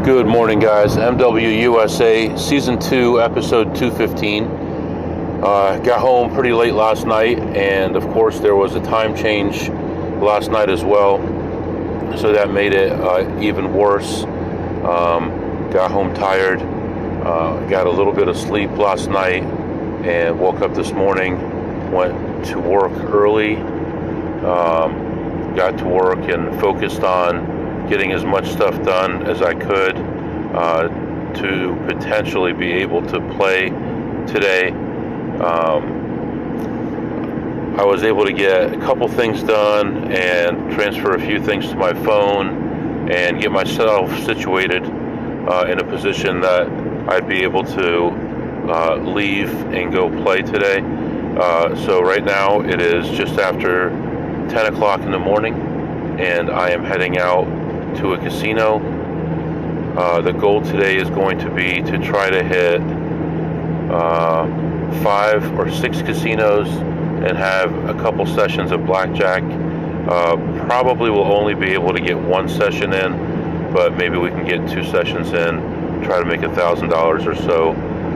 Good morning, guys. MWUSA Season 2, Episode 215. Got home pretty late last night, and of course there was a time change last night as well, so that made it even worse. Got home tired, got a little bit of sleep last night, and woke up this morning, went to work early, got to work and focused on getting as much stuff done as I could to potentially be able to play today. I was able to get a couple things done and transfer a few things to my phone and get myself situated in a position that I'd be able to leave and go play today. So right now it is just after 10 o'clock in the morning, and I am heading out to a casino. The goal today is going to be to try to hit 5 or 6 casinos and have a couple sessions of blackjack. Probably will only be able to get 1 session in, but maybe we can get 2 sessions in, try to make $1,000 or so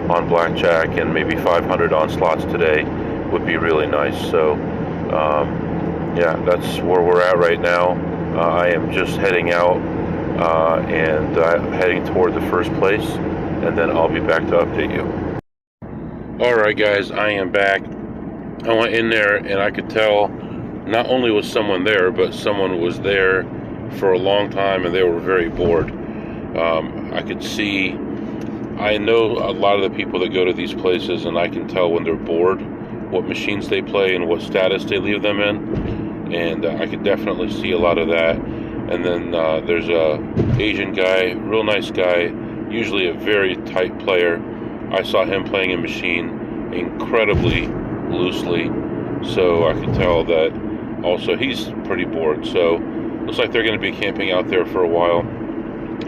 on blackjack, and maybe 500 on slots today would be really nice. So yeah, that's where we're at right now. I am just heading out and heading toward the first place, and then I'll be back to update you. Alright guys, I am back. I went in there and I could tell not only was someone there, but someone was there for a long time and they were very bored. I could see, I know a lot of the people that go to these places, and I can tell when they're bored what machines they play and what status they leave them in. And I could definitely see a lot of that. And then there's a Asian guy, real nice guy, usually a very tight player. I saw him playing a machine incredibly loosely, so I could tell that also he's pretty bored. So looks like they're going to be camping out there for a while.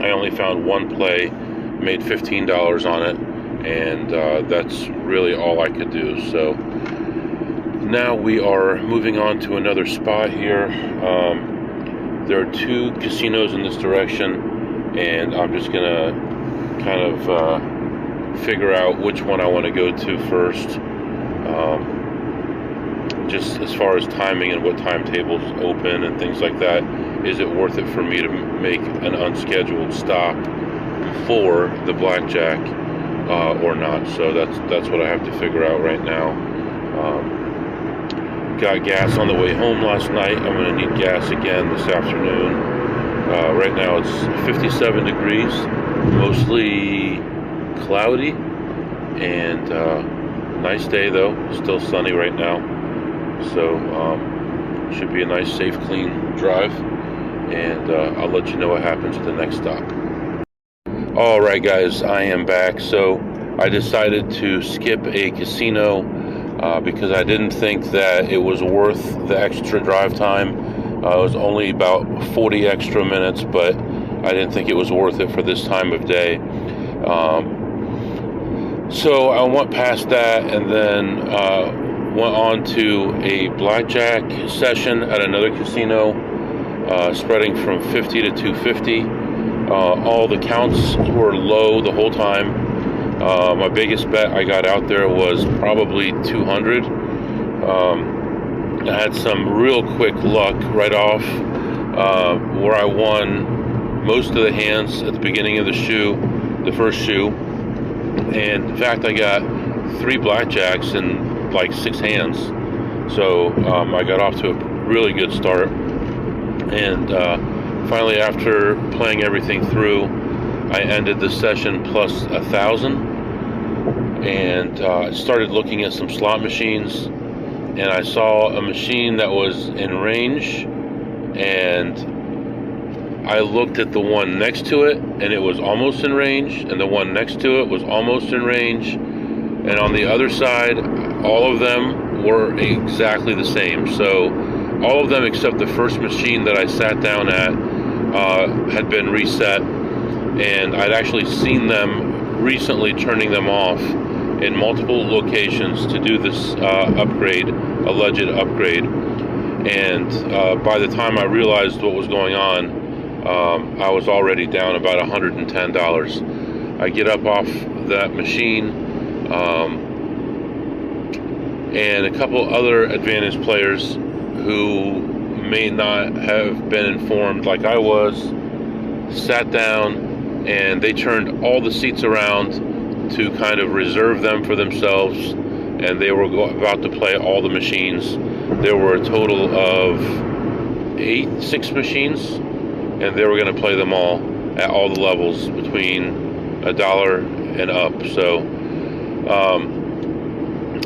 I only found one play, made $15 on it, and that's really all I could do. So now we are moving on to another spot here. There are 2 casinos in this direction, and I'm just gonna kind of figure out which one I want to go to first, just as far as timing and what timetables open and things like that. Is it worth it for me to make an unscheduled stop for the blackjack or not? So that's what I have to figure out right now. Got gas on the way home last night. I'm going to need gas again this afternoon. Right now it's 57 degrees, mostly cloudy, and nice day though, still sunny right now. So should be a nice, safe, clean drive, and I'll let you know what happens at the next stop. Alright guys, I am back. So I decided to skip a casino because I didn't think that it was worth the extra drive time. It was only about 40 extra minutes, but I didn't think it was worth it for this time of day. So I went past that, and then went on to a blackjack session at another casino, spreading from 50 to 250. All the counts were low the whole time. My biggest bet I got out there was probably 200. I had some real quick luck right off, where I won most of the hands at the beginning of the first shoe. And in fact, I got 3 blackjacks in like 6 hands. So I got off to a really good start. And finally, after playing everything through, I ended the session plus 1,000, and started looking at some slot machines, and I saw a machine that was in range, and I looked at the one next to it, and it was almost in range, and the one next to it was almost in range, and on the other side, all of them were exactly the same. So all of them except the first machine that I sat down at had been reset, and I'd actually seen them recently turning them off in multiple locations to do this alleged upgrade. And by the time I realized what was going on, I was already down about $110. I get up off that machine, and a couple other advantage players who may not have been informed like I was sat down, and they turned all the seats around to kind of reserve them for themselves, and they were about to play all the machines. There were a total of 6 machines, and they were going to play them all at all the levels between $1 and up. So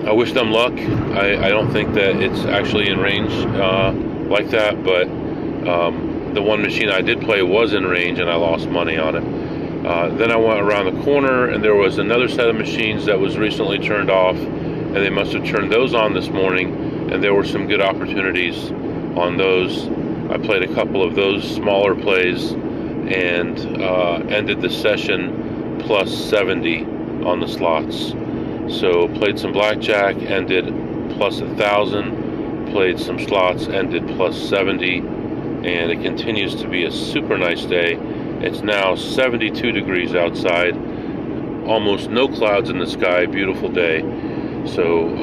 I wish them luck. I don't think that it's actually in range like that, but the one machine I did play was in range, and I lost money on it. Then I went around the corner, and there was another set of machines that was recently turned off, and they must have turned those on this morning, and there were some good opportunities on those. I played a couple of those smaller plays and ended the session plus 70 on the slots. So played some blackjack, ended plus 1,000, played some slots, ended plus 70, and it continues to be a super nice day. It's now 72 degrees outside, almost no clouds in the sky, beautiful day. So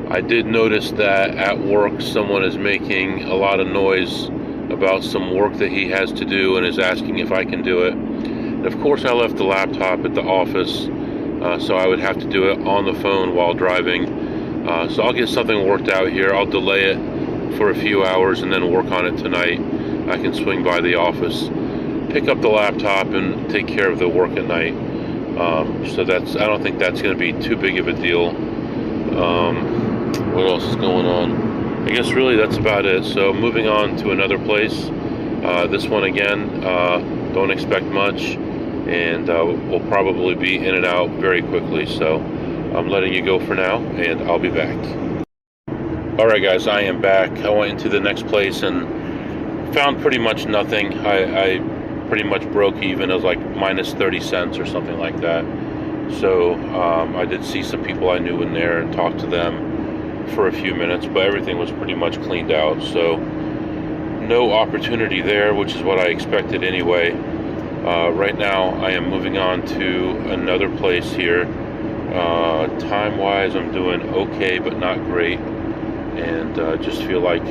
I did notice that at work someone is making a lot of noise about some work that he has to do and is asking if I can do it. And of course I left the laptop at the office, so I would have to do it on the phone while driving. So I'll get something worked out here. I'll delay it for a few hours and then work on it tonight. I can swing by the office, pick up the laptop, and take care of the work at night. So I don't think that's going to be too big of a deal. What else is going on? I guess really that's about it. So moving on to another place. This one again, don't expect much, and we'll probably be in and out very quickly. So I'm letting you go for now, and I'll be back. Alright guys, I am back. I went into the next place and found pretty much nothing. I pretty much broke even. It was like minus 30 cents or something like that. So I did see some people I knew in there and talked to them for a few minutes, but everything was pretty much cleaned out. So no opportunity there, which is what I expected anyway. Right now I am moving on to another place here. Time wise I'm doing okay but not great, and just feel like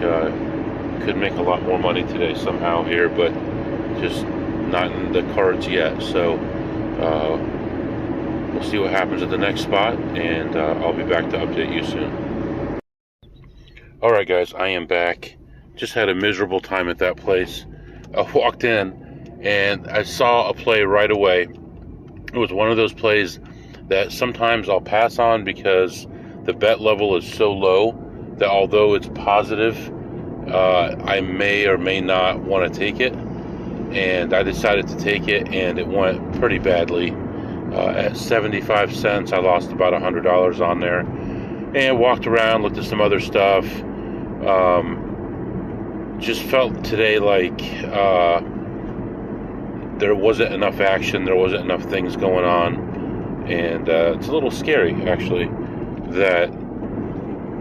could make a lot more money today somehow here, but just not in the cards yet. So we'll see what happens at the next spot, and I'll be back to update you soon. Alright guys, I am back. Just had a miserable time at that place. I walked in and I saw a play right away. It was one of those plays that sometimes I'll pass on because the bet level is so low that although it's positive, I may or may not want to take it. And I decided to take it, and it went pretty badly. At 75 cents, I lost about $100 on there. And walked around, looked at some other stuff. Just felt today like there wasn't enough action, there wasn't enough things going on. And it's a little scary, actually, that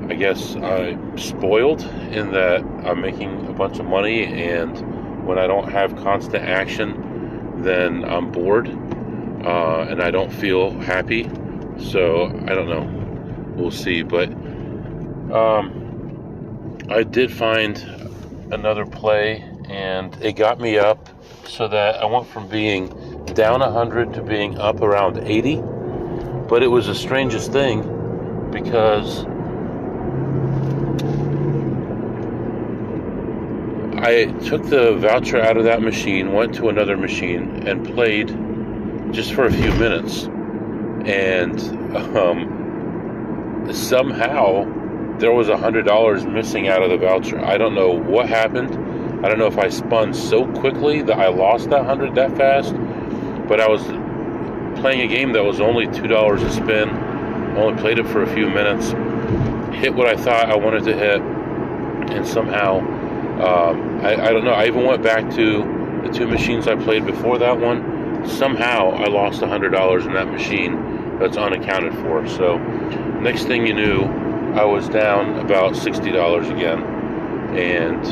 I guess I'm spoiled in that I'm making a bunch of money, and when I don't have constant action, then I'm bored, and I don't feel happy. So I don't know, we'll see. But I did find another play, and it got me up so that I went from being down 100 to being up around 80. But it was the strangest thing, because I took the voucher out of that machine, went to another machine, and played just for a few minutes. And somehow there was $100 missing out of the voucher. I don't know what happened. I don't know if I spun so quickly that I lost that 100 that fast. But I was playing a game that was only $2 a spin. Only played it for a few minutes. Hit what I thought I wanted to hit. And somehow, I don't know. I even went back to the 2 machines I played before that one. Somehow I lost $100 in that machine that's unaccounted for. So next thing you knew, I was down about $60 again. And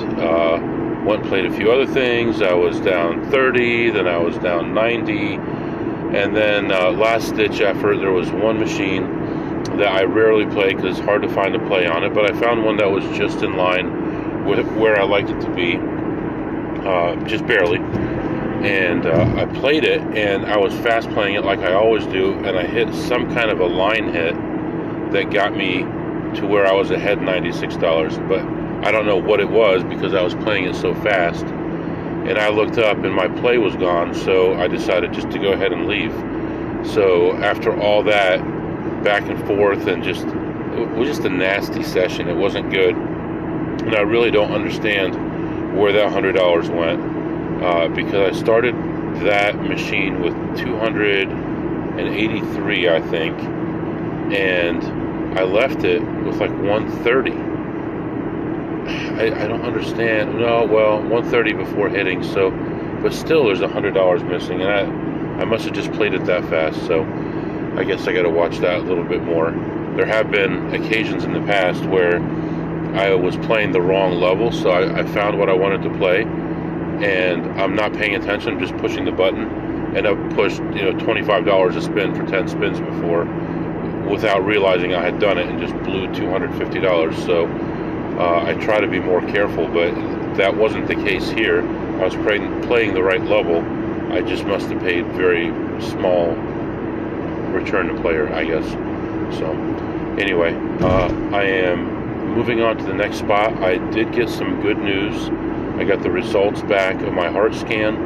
went and played a few other things. I was down 30, then I was down 90, and then last ditch effort, there was one machine that I rarely play because it's hard to find a play on it, but I found one that was just in line with where I liked it to be, just barely. And I played it, and I was fast playing it like I always do, and I hit some kind of a line hit that got me to where I was ahead $96, but I don't know what it was because I was playing it so fast. And I looked up and my play was gone, so I decided just to go ahead and leave. So after all that back and forth, and it was just a nasty session. It wasn't good, and I really don't understand where that $100 went, because I started that machine with 283, I think, and I left it with like 130. I don't understand. No, well, 130 before hitting, so, but still there's $100 missing, and I must have just played it that fast, so I guess I got to watch that a little bit more. There have been occasions in the past where I was playing the wrong level, so I found what I wanted to play, and I'm not paying attention, I'm just pushing the button, and I've pushed, $25 a spin for 10 spins before without realizing I had done it, and just blew $250, so I try to be more careful, but that wasn't the case here. I was playing the right level. I just must have paid very small return to player, I guess. So anyway, I am moving on to the next spot. I did get some good news. I got the results back of my heart scan,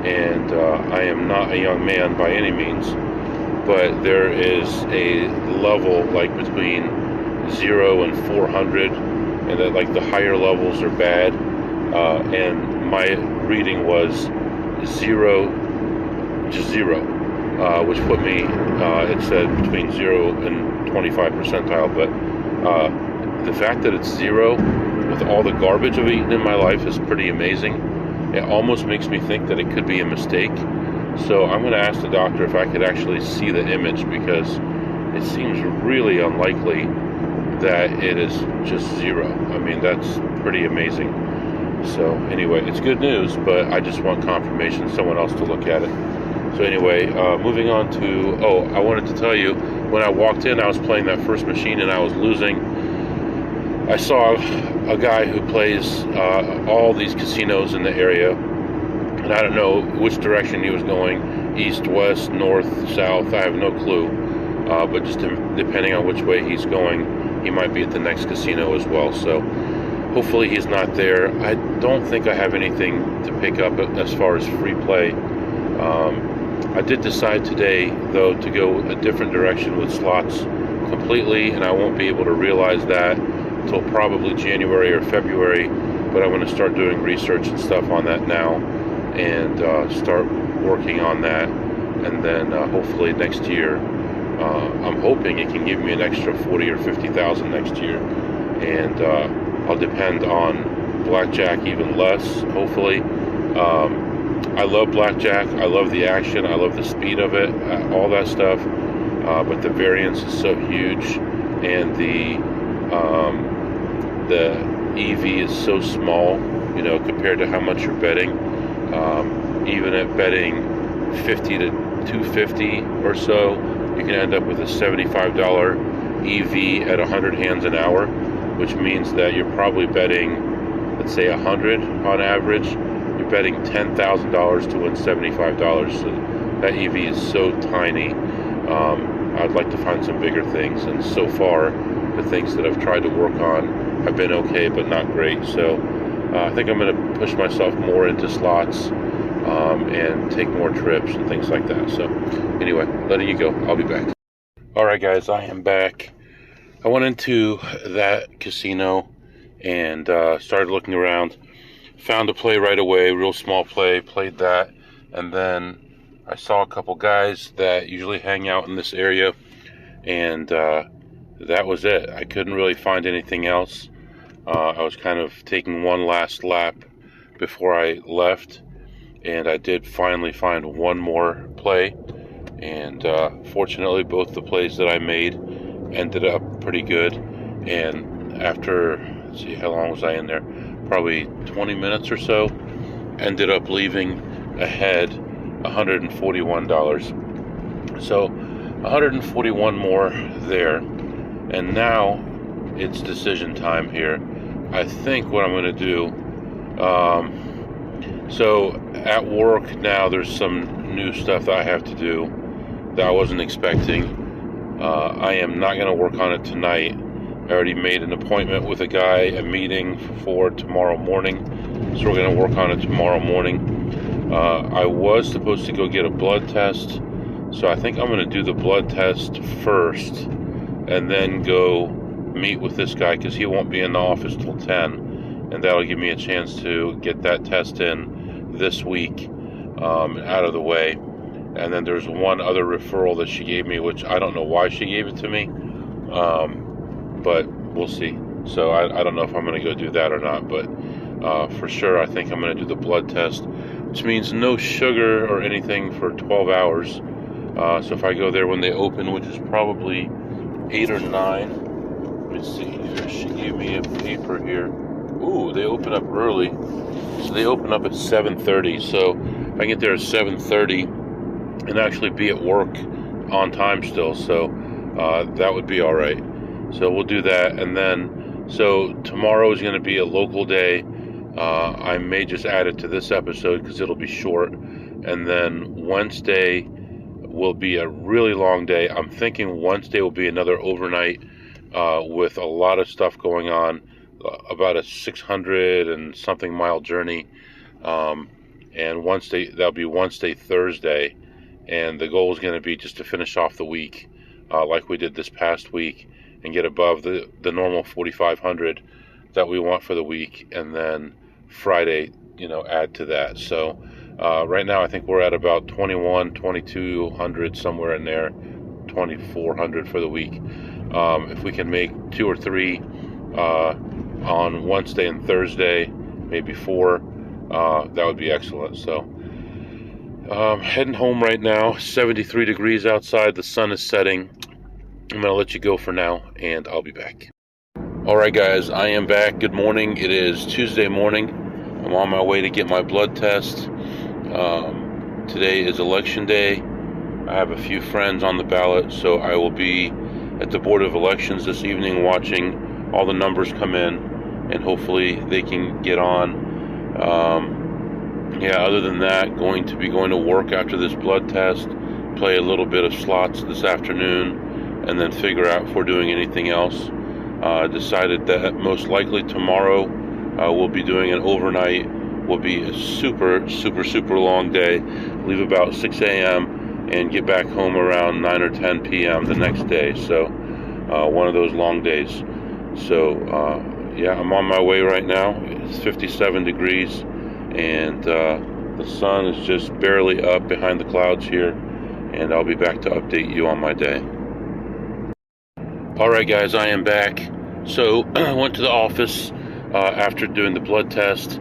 and I am not a young man by any means, but there is a level like between 0 and 400, and that like the higher levels are bad, and my reading was 0, just 0, which put me, it said between 0 and 25 percentile, but the fact that it's 0 with all the garbage I've eaten in my life is pretty amazing. It almost makes me think that it could be a mistake, so I'm going to ask the doctor if I could actually see the image, because it seems really unlikely that it is just 0. I mean, that's pretty amazing. So anyway, it's good news, but I just want confirmation, someone else to look at it. So anyway, moving on to, I wanted to tell you, when I walked in, I was playing that first machine and I was losing. I saw a guy who plays all these casinos in the area, and I don't know which direction he was going, east, west, north, south, I have no clue, but just depending on which way he's going, he might be at the next casino as well. So hopefully he's not there. I don't think I have anything to pick up as far as free play. I did decide today, though, to go a different direction with slots completely, and I won't be able to realize that until probably January or February, but I'm going to start doing research and stuff on that now, and start working on that, and then hopefully next year, I'm hoping it can give me an extra 40 or 50,000 next year, and I'll depend on blackjack even less, hopefully. I love blackjack, I love the action, I love the speed of it, all that stuff, but the variance is so huge, and the EV is so small, compared to how much you're betting. Even at betting 50 to 250 or so, you can end up with a $75 EV at 100 hands an hour, which means that you're probably betting, let's say 100 on average. You're betting $10,000 to win $75. So that EV is so tiny. I'd like to find some bigger things, and so far the things that I've tried to work on have been okay, but not great. So I think I'm going to push myself more into slots, and take more trips and things like that. So anyway, letting you go. I'll be back. All right, guys, I am back. I went into that casino and started looking around. Found a play right away, real small play, played that, and then I saw a couple guys that usually hang out in this area, and that was it. I couldn't really find anything else. I was kind of taking one last lap before I left, and I did finally find one more play, and fortunately both the plays that I made ended up pretty good. And after, let's see, how long was I in there? probably 20 minutes or so. Ended up leaving ahead $141. So 141 more there. And now it's decision time here. I think what I'm going to do, so at work now there's some new stuff that I have to do that I wasn't expecting. I am not going to work on it tonight. I already made an appointment with a guy, a meeting for tomorrow morning. So we're going to work on it tomorrow morning. I was supposed to go get a blood test. So I think I'm going to do the blood test first and then go meet with this guy because he won't be in the office till 10. And that'll give me a chance to get that test in this week, out of the way. And then there's one other referral that she gave me, which I don't know why she gave it to me, but we'll see. So I don't know if I'm going to go do that or not, but for sure I think I'm going to do the blood test, which means no sugar or anything for 12 hours. So if I go there when they open, which is probably 8 or 9, let me see here, she gave me a paper here. Ooh, they open up early. So they open up at 7:30. So if I get there at 7:30 and actually be at work on time still, so that would be all right. So we'll do that. And then, so tomorrow is going to be a local day. I may just add it to this episode because it'll be short. And then Wednesday will be a really long day. I'm thinking Wednesday will be another overnight with a lot of stuff going on, about a 600 and something mile journey. And Wednesday, that'll be Wednesday, Thursday. And the goal is going to be just to finish off the week like we did this past week and get above the normal 4,500 that we want for the week. And then Friday, add to that. So right now I think we're at about 2,200, somewhere in there, 2,400 for the week. If we can make 2 or 3 on Wednesday and Thursday, maybe 4, that would be excellent. So heading home right now, 73 degrees outside, the sun is setting. I'm going to let you go for now, and I'll be back. All right, guys, I am back. Good morning. It is Tuesday morning. I'm on my way to get my blood test. Today is election day. I have a few friends on the ballot, so I will be at the Board of Elections this evening watching all the numbers come in, and hopefully they can get on. Other than that, going to work after this blood test, play a little bit of slots this afternoon, and then figure out if we're doing anything else. Decided that most likely tomorrow we'll be doing an overnight. Will be a super, super, super long day. Leave about 6 a.m. and get back home around 9 or 10 p.m. the next day. So one of those long days. So I'm on my way right now. It's 57 degrees, and the sun is just barely up behind the clouds here, and I'll be back to update you on my day. Alright guys, I am back. So I went to the office after doing the blood test.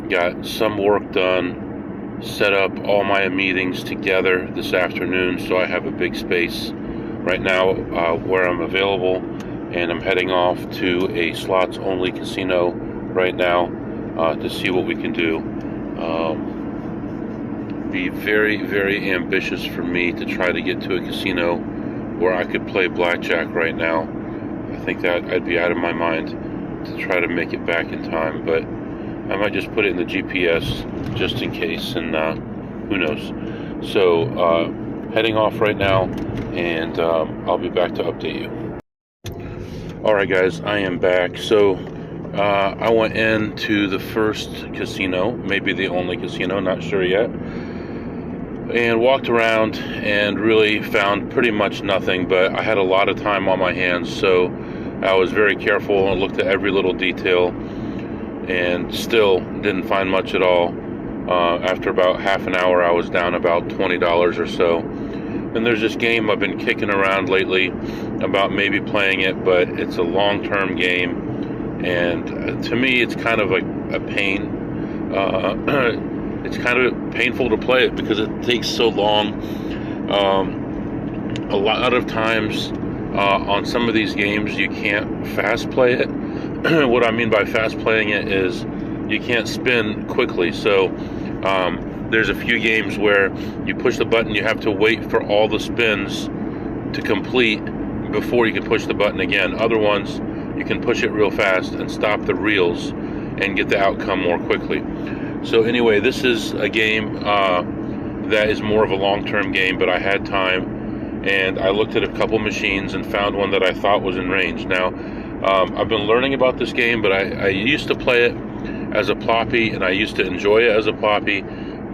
Got some work done, set up all my meetings together this afternoon, so I have a big space right now where I'm available, and I'm heading off to a slots only casino right now to see what we can do. Be very, very ambitious for me to try to get to a casino where I could play blackjack right now. I think that I'd be out of my mind to try to make it back in time, but I might just put it in the GPS just in case, and who knows. So heading off right now, and I'll be back to update you. Alright guys, I am back. So I went into the first casino, maybe the only casino, not sure yet, and walked around and really found pretty much nothing, but I had a lot of time on my hands, so I was very careful and looked at every little detail, and still didn't find much at all. After about half an hour, I was down about $20 or so. And there's this game I've been kicking around lately about maybe playing it, but it's a long-term game, and to me it's kind of like a pain. It's kind of painful to play it because it takes so long. A lot of times on some of these games you can't fast play it what I mean by fast playing it is you can't spin quickly. So there's a few games where you push the button, you have to wait for all the spins to complete before you can push the button again. Other ones, you can push it real fast and stop the reels and get the outcome more quickly. So anyway, this is a game that is more of a long-term game, but I had time, and I looked at a couple machines and found one that I thought was in range. Now, I've been learning about this game, but I used to play it as a ploppy, and I used to enjoy it as a ploppy,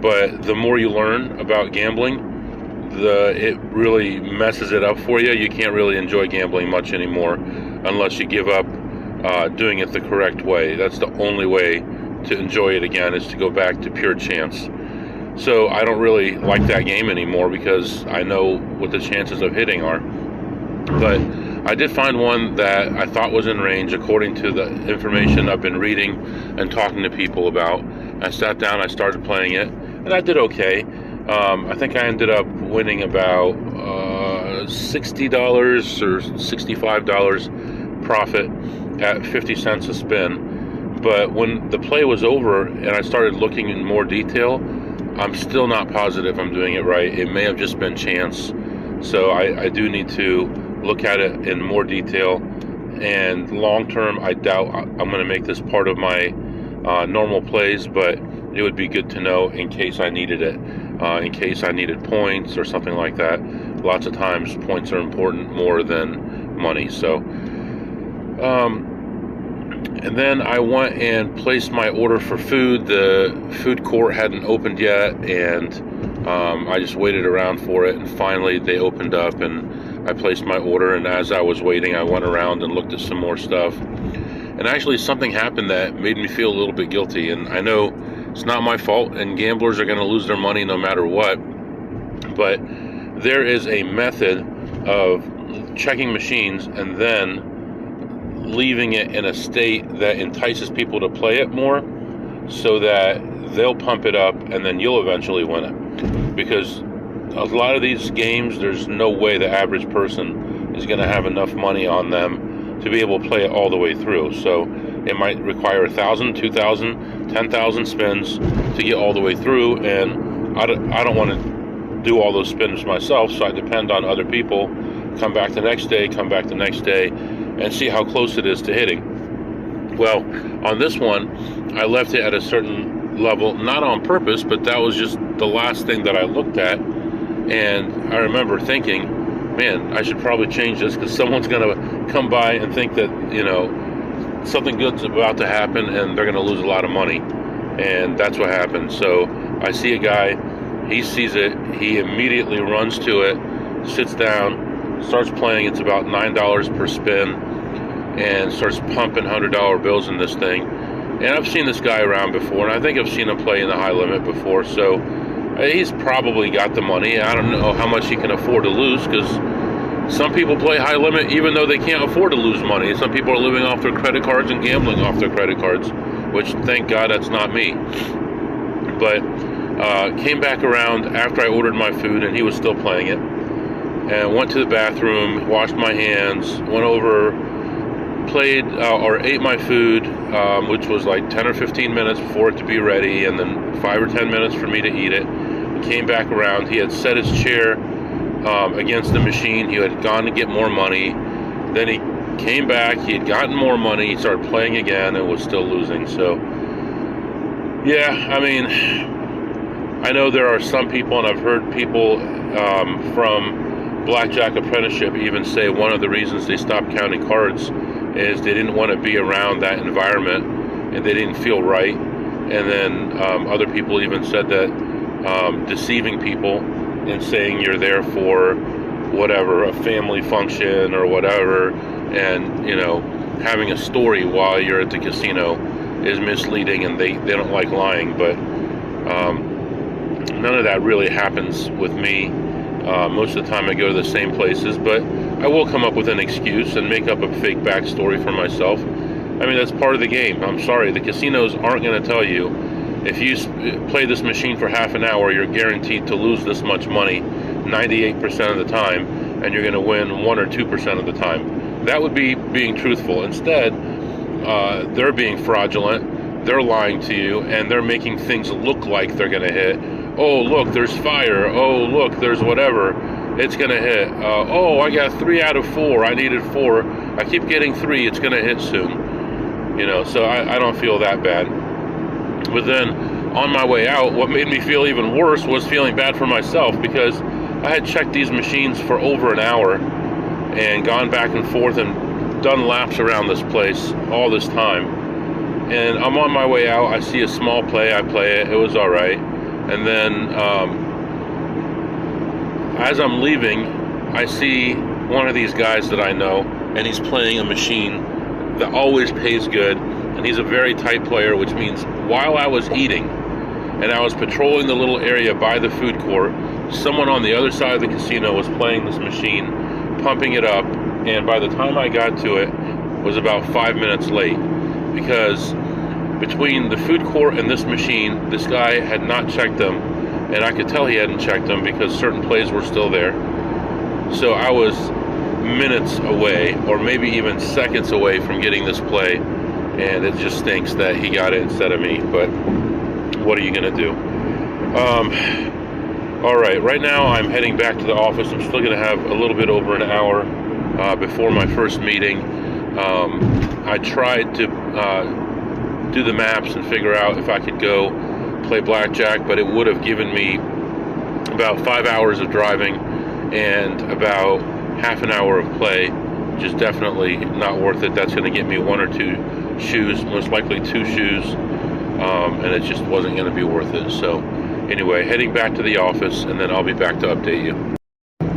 but the more you learn about gambling, it really messes it up for you. You can't really enjoy gambling much anymore unless you give up doing it the correct way. That's the only way to enjoy it again, is to go back to pure chance. So I don't really like that game anymore because I know what the chances of hitting are. But I did find one that I thought was in range according to the information I've been reading and talking to people about. I sat down, I started playing it, and I did okay. I think I ended up winning about $60 or $65 profit at 50 cents a spin. But when the play was over and I started looking in more detail, I'm still not positive I'm doing it right. It may have just been chance. So I do need to look at it in more detail. And long term, I doubt I'm going to make this part of my normal plays, but it would be good to know in case I needed it, in case I needed points or something like that. Lots of times points are important more than money. So and then I went and placed my order for food. The food court hadn't opened yet, and I just waited around for it, and finally they opened up and I placed my order. And as I was waiting, I went around and looked at some more stuff, and actually something happened that made me feel a little bit guilty. And I know it's not my fault, and gamblers are going to lose their money no matter what, but there is a method of checking machines and then leaving it in a state that entices people to play it more, so that they'll pump it up and then you'll eventually win it. Because a lot of these games, there's no way the average person is going to have enough money on them to be able to play it all the way through. So it might require 1,000, 2,000, 10,000 spins to get all the way through, and I don't want to do all those spins myself, so I depend on other people. Come back the next day, and see how close it is to hitting. Well, on this one, I left it at a certain level, not on purpose, but that was just the last thing that I looked at. And I remember thinking, man, I should probably change this, because someone's going to come by and think that, something good's about to happen and they're going to lose a lot of money. And that's what happened. So I see a guy, he sees it, he immediately runs to it, sits down, starts playing. It's about $9 per spin, and starts pumping $100 bills in this thing. And I've seen this guy around before, and I think I've seen him play in the high limit before, so he's probably got the money. I don't know how much he can afford to lose, because some people play high limit even though they can't afford to lose money. Some people are living off their credit cards and gambling off their credit cards, which, thank God, that's not me. But came back around after I ordered my food, and he was still playing it, and went to the bathroom, washed my hands, went over, played or ate my food, which was like 10 or 15 minutes for it to be ready, and then 5 or 10 minutes for me to eat it. Came back around. He had set his chair against the machine. He had gone to get more money. Then he came back. He had gotten more money. He started playing again and was still losing. So, yeah, I mean, I know there are some people, and I've heard people from Blackjack Apprenticeship even say one of the reasons they stopped counting cards is they didn't want to be around that environment, and they didn't feel right. And then other people even said that deceiving people and saying you're there for whatever, a family function or whatever, and having a story while you're at the casino is misleading, and they don't like lying. But none of that really happens with me. Most of the time I go to the same places, but I will come up with an excuse and make up a fake backstory for myself. I mean, that's part of the game. I'm sorry, the casinos aren't going to tell you, if you play this machine for half an hour, you're guaranteed to lose this much money 98% of the time, and you're going to win 1 or 2% of the time. That would be being truthful. Instead, they're being fraudulent, they're lying to you, and they're making things look like they're going to hit. Oh, look, there's fire. Oh, look, there's whatever. It's going to hit. Oh, I got 3 out of 4. I needed 4. I keep getting 3. It's going to hit soon. So I don't feel that bad. But then on my way out, what made me feel even worse was feeling bad for myself, because I had checked these machines for over an hour and gone back and forth and done laps around this place all this time. And I'm on my way out. I see a small play. I play it. It was all right. And then as I'm leaving, I see one of these guys that I know, and he's playing a machine that always pays good. And he's a very tight player, which means while I was eating and I was patrolling the little area by the food court, someone on the other side of the casino was playing this machine, pumping it up, and by the time I got to it, was about 5 minutes late, because between the food court and this machine, this guy had not checked them, and I could tell he hadn't checked them because certain plays were still there. So I was minutes away, or maybe even seconds away from getting this play, and it just stinks that he got it instead of me, but what are you going to do? All right now I'm heading back to the office. I'm still going to have a little bit over an hour before my first meeting. I tried to do the maps and figure out if I could go play blackjack, but it would have given me about 5 hours of driving and about half an hour of play, which is definitely not worth it. That's going to get me 1 or 2 shoes, most likely 2 shoes, and it just wasn't going to be worth it. So anyway, heading back to the office, and then I'll be back to update you.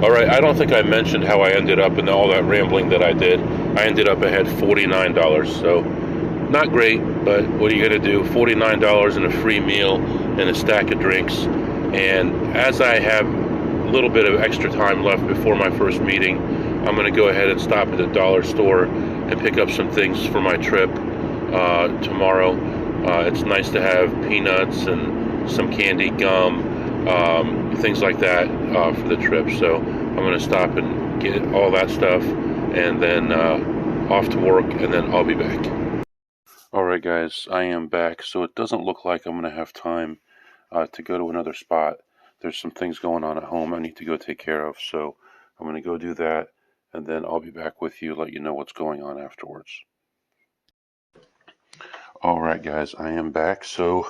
All right, I don't think I mentioned how I ended up in all that rambling that I did. I ended up ahead $49, so not great, but what are you going to do? $49 and a free meal and a stack of drinks. And as I have a little bit of extra time left before my first meeting, I'm going to go ahead and stop at the dollar store and pick up some things for my trip tomorrow. It's nice to have peanuts and some candy, gum, things like that for the trip. So I'm going to stop and get all that stuff, and then off to work, and then I'll be back. Alright guys, I am back. So it doesn't look like I'm going to have time to go to another spot. There's some things going on at home I need to go take care of, so I'm going to go do that, and then I'll be back with you, let you know what's going on afterwards. Alright guys, I am back. So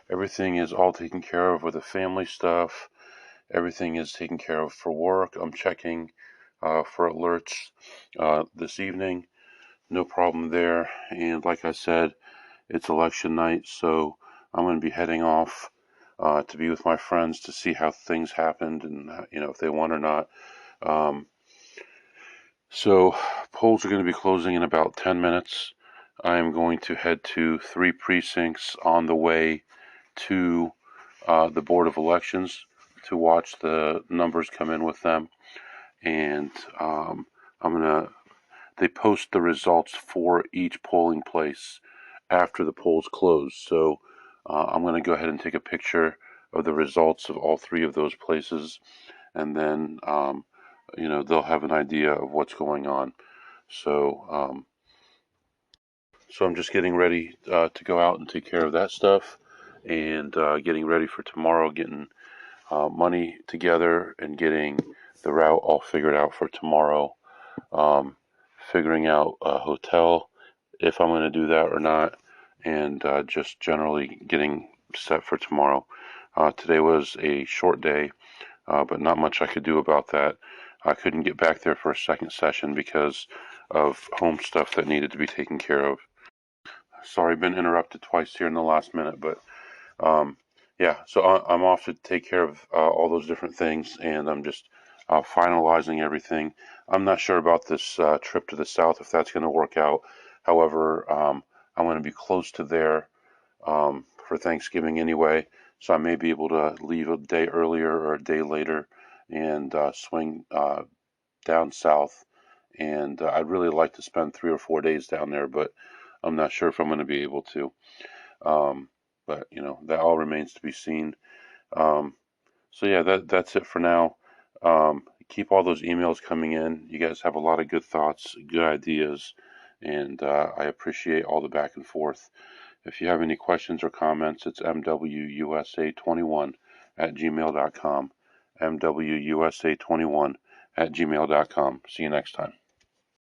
everything is all taken care of with the family stuff. Everything is taken care of for work. I'm checking for alerts this evening. No problem there. And like I said, it's election night, so I'm going to be heading off to be with my friends to see how things happened and if they won or not. So polls are going to be closing in about 10 minutes. I am going to head to 3 precincts on the way to the Board of Elections to watch the numbers come in with them. And they post the results for each polling place after the polls close. So I'm going to go ahead and take a picture of the results of all 3 of those places, and then they'll have an idea of what's going on. So I'm just getting ready to go out and take care of that stuff, and getting ready for tomorrow, getting money together and getting the route all figured out for tomorrow. Figuring out a hotel, if I'm going to do that or not, and just generally getting set for tomorrow. Today was a short day, but not much I could do about that. I couldn't get back there for a second session because of home stuff that needed to be taken care of. Sorry, been interrupted twice here in the last minute, but yeah, so I'm off to take care of all those different things, and I'm just finalizing everything. I'm not sure about this trip to the south, if that's going to work out. However, I'm going to be close to there for Thanksgiving anyway, so I may be able to leave a day earlier or a day later and swing down south. And I'd really like to spend 3 or 4 days down there, but I'm not sure if I'm going to be able to. But that all remains to be seen. So yeah, that's it for now. Keep all those emails coming in. You guys have a lot of good thoughts, good ideas, and I appreciate all the back and forth. If you have any questions or comments, it's mwusa21@gmail.com. mwusa21@gmail.com. See you next time.